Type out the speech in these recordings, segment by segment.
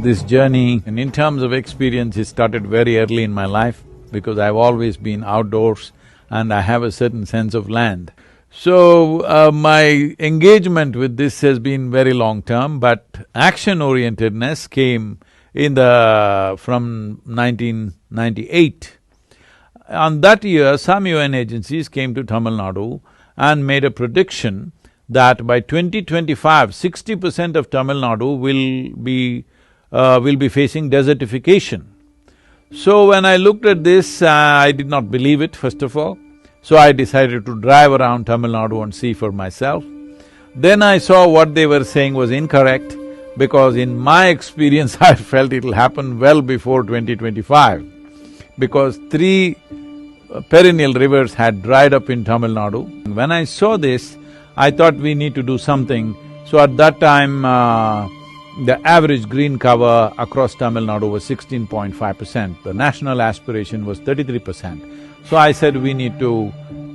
this journey, and in terms of experience, it started very early in my life because I've always been outdoors and I have a certain sense of land. So, my engagement with this has been very long-term, but action-orientedness came from 1998. On that year, some UN agencies came to Tamil Nadu and made a prediction that by 2025, 60% of Tamil Nadu will be facing desertification. So when I looked at this, I did not believe it, first of all. So I decided to drive around Tamil Nadu and see for myself. Then I saw what they were saying was incorrect, because in my experience, I felt it'll happen well before 2025, because 3 perennial rivers had dried up in Tamil Nadu. When I saw this, I thought we need to do something. So at that time, the average green cover across Tamil Nadu was 16.5%. The national aspiration was 33%. So I said, we need to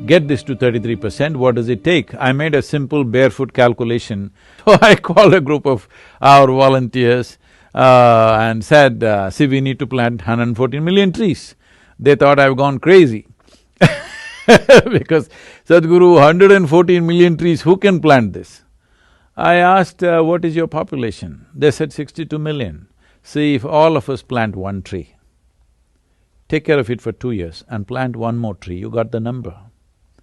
get this to 33%, what does it take? I made a simple barefoot calculation. So I called a group of our volunteers and said, see, we need to plant 114 million trees. They thought I've gone crazy because Sadhguru, 114 million trees, who can plant this? I asked, what is your population? They said 62 million. See, if all of us plant 1 tree, take care of it for 2 years and plant 1 more tree, you got the number.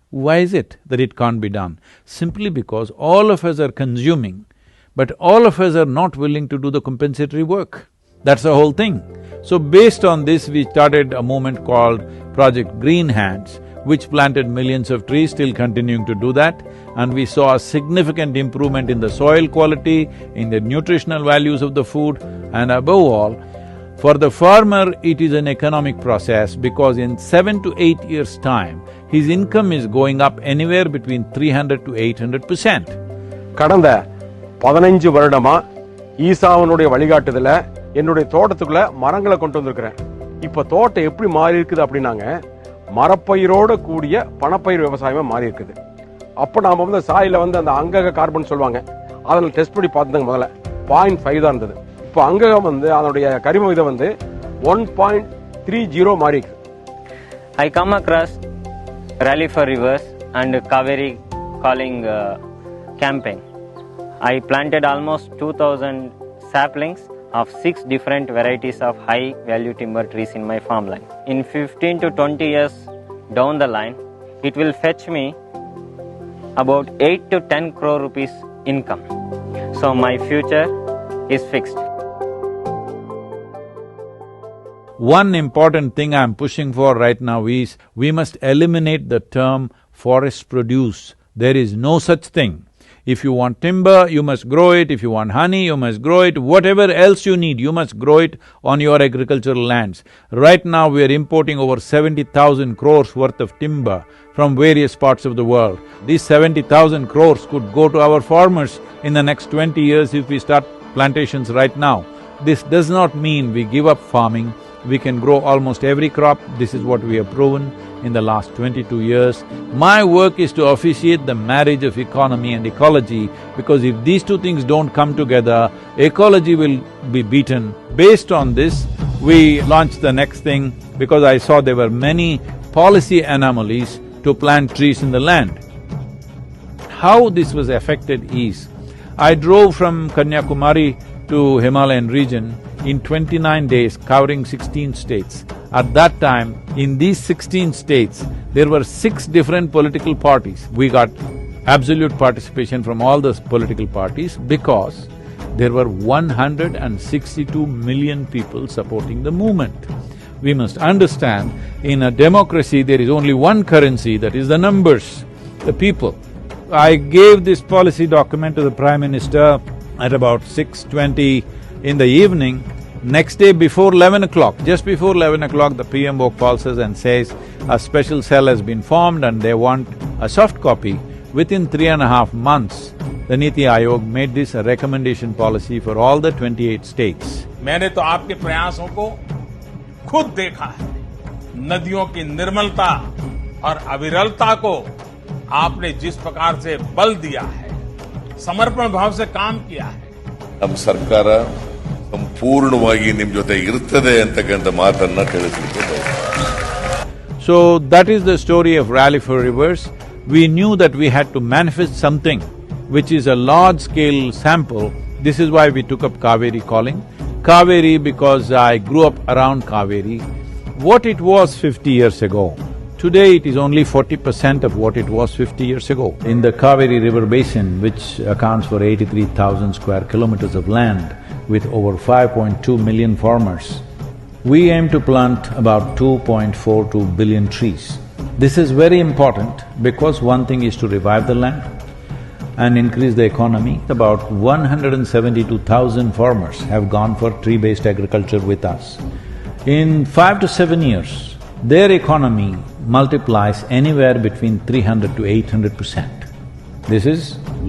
Why is it that it can't be done? Simply because all of us are consuming, but all of us are not willing to do the compensatory work. That's the whole thing. So based on this, we started a movement called Project Green Hands, which planted millions of trees, still continuing to do that, and we saw a significant improvement in the soil quality, in the nutritional values of the food, and above all, for the farmer, it is an economic process because in 7 to 8 years' time, his income is going up anywhere between 300 to 800%. கடந்த 15 வருடமா ஈசாவனுடைய வழிகாட்டுதல என்னுடைய தோட்டத்துக்குள்ள மரங்களை கொண்டு வந்திருக்கிறேன். இப்ப தோட்டம் எப்படி மாறி இருக்குது அப்படின்னாங்க, மரப்பயிரோட கூடிய பணப்பயிர் விவசாயமா மாறி இருக்குது. அப்ப நாம வந்து சாயில வந்து அந்த அங்கக கார்பன் சொல்வாங்க, அதனால டெஸ்ட் பண்ணி பார்த்ததுங்க முதல்ல 0.5 தான் இருந்தது. இப்போ அங்ககம் வந்து அதனுடைய கரிம விகிதம் வந்து 1.30 மாறி இருக்கு. I come across Rally for Rivers and Cauvery Calling campaign. I planted almost 2,000 saplings of 6 different varieties of high value timber trees in my farmland. In 15 to 20 years down the line, it will fetch me about 8 to 10 crore rupees income. So my future is fixed. One important thing I'm pushing for right now is, we must eliminate the term forest produce. There is no such thing. If you want timber, you must grow it. If you want honey, you must grow it. Whatever else you need, you must grow it on your agricultural lands. Right now, we are importing over 70,000 crores worth of timber from various parts of the world. These 70,000 crores could go to our farmers in the next 20 years if we start plantations right now. This does not mean we give up farming. We can grow almost every crop. This is what we have proven in the last 22 years. My work is to officiate the marriage of economy and ecology, because if these two things don't come together, ecology will be beaten. Based on this, we launched the next thing because I saw there were many policy anomalies to plant trees in the land. How this was affected is, I drove from Kanyakumari to Himalayan region in 29 days, covering 16 states. At that time, in these 16 states, there were 6 different political parties. We got absolute participation from all those political parties because there were 162 million people supporting the movement. We must understand, in a democracy, there is only one currency, that is the numbers, the people. I gave this policy document to the Prime Minister at about 6:20 in the evening. Next day before 11 o'clock, just before 11 o'clock, the PMO calls us and says, a special cell has been formed and they want a soft copy. Within 3.5 months, the Niti Aayog made this a recommendation policy for all the 28 states. मैंने तो आपके प्रयासों को खुद देखा है। नदियों की निर्मलता और अविरलता को आपने जिस प्रकार से बल दिया है, समर्पण भाव से काम किया है। ನಮ್ಮ ಸರ್ಕಾರ ಸಂಪೂರ್ಣವಾಗಿ ನಿಮ್ಮ ಜೊತೆ ಇರ್ತದೆ ಅಂತಕ್ಕಂಥ ಮಾತನ್ನ ತಿಳಿಸಲಿಕ್ಕೆ ಬಯಸ್ತೀನಿ. So that is the story of Rally for Rivers. We knew that we had to manifest something which is a large-scale sample. This is why we took up Cauvery Calling. Cauvery because I grew up around Cauvery. What it was 50 years ago, today it is only 40% of what it was 50 years ago. In the Cauvery River Basin, which accounts for 83,000 square kilometers of land with over 5.2 million farmers, we aim to plant about 2.42 billion trees. This is very important because one thing is to revive the land and increase the economy. About 172,000 farmers have gone for tree-based agriculture with us. In 5 to 7 years, their economy multiplies anywhere between 300 to 800%. This is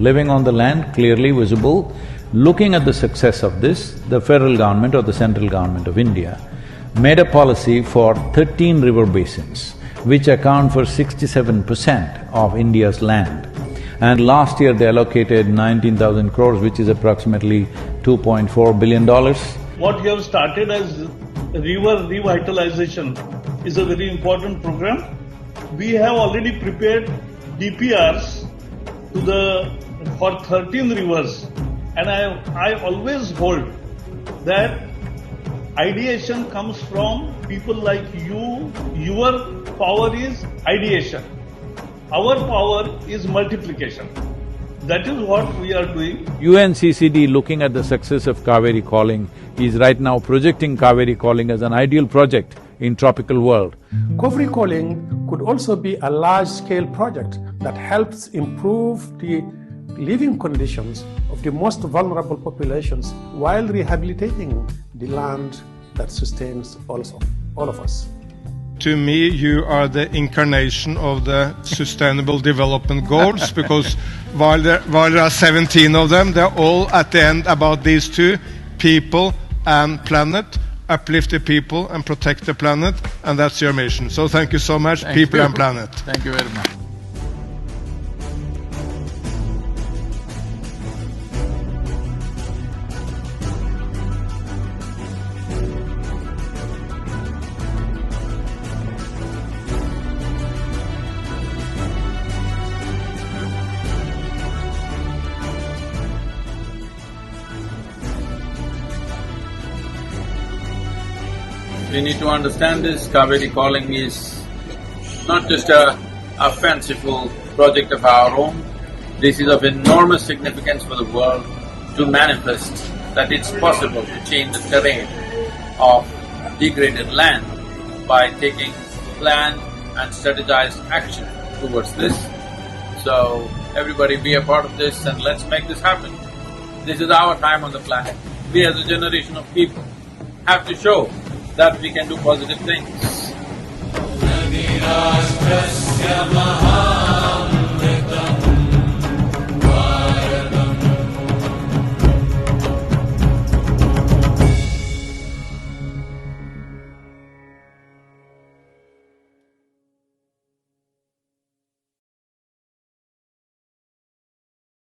living on the land, clearly visible. Looking at the success of this, the federal government or the central government of India made a policy for 13 river basins, which account for 67% of India's land. And last year they allocated 19,000 crores, which is approximately $2.4 billion. What you have started as river revitalization is a very important program. We have already prepared DPRs for 13 rivers, and I always hold that ideation comes from people like you. Your power is ideation. Our power is multiplication. That is what we are doing. UNCCD, looking at the success of Cauvery Calling, is right now projecting Cauvery Calling as an ideal project in tropical world. Cauvery Calling could also be a large-scale project that helps improve the living conditions of the most vulnerable populations while rehabilitating the land that sustains all of us. To me, you are the incarnation of the Sustainable Development Goals because while there are 17 of them, they're all at the end about these two, people and planet, uplift the people and protect the planet, and that's your mission. So thank you so much, people and planet. Thank you very much. We need to understand this. Cauvery Calling is not just a fanciful project of our own. This is of enormous significance for the world to manifest that it's possible to change the terrain of degraded land by taking planned and strategized action towards this. So, everybody be a part of this and let's make this happen. This is our time on the planet. We as a generation of people have to show that we can do positive things.